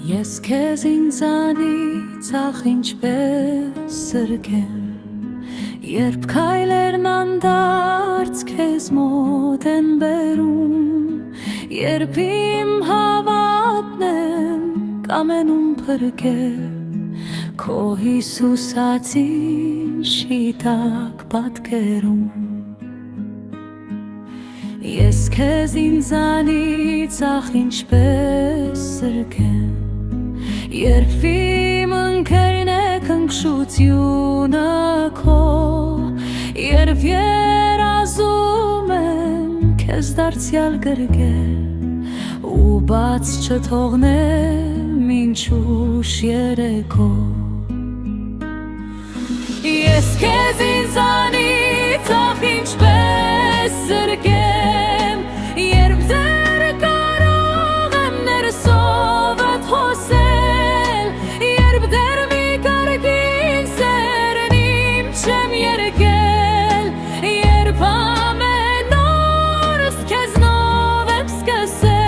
Ես քեզ ինձանից ախ ինչպես սրկեմ, երբ քայլերն անդարձ քեզ մոտ են բերում, երբ իմ հավատն եմ կամենում փրկել քո Հիսուսացին շիտակ պատկերում։ Ես քեզ ինձանից ախ ինչպես սրկեմ, երբ իմ ընկերն է քնքշությունը քո, երբ երազում եմ քեզ դարձյալ գրկել ու բաց չթողնեմ ինչ ուշ երեկո։ Ես քեզ ինձանից ախ ինչպես սրկեմ, երբ դեռ կարող եմ ներսովդ հոսել, երբ դեռ մի կարգին սերն իմ չեմ երգել, երբ ամեն օր քեզնով եմ սկսել։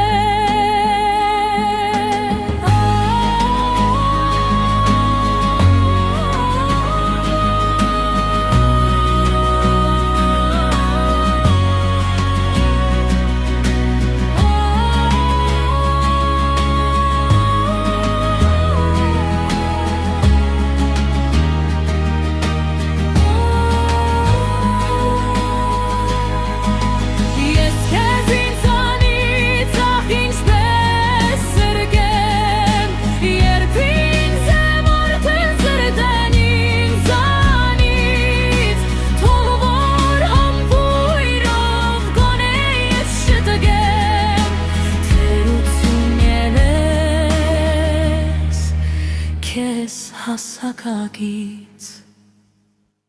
Քեզ հասակագից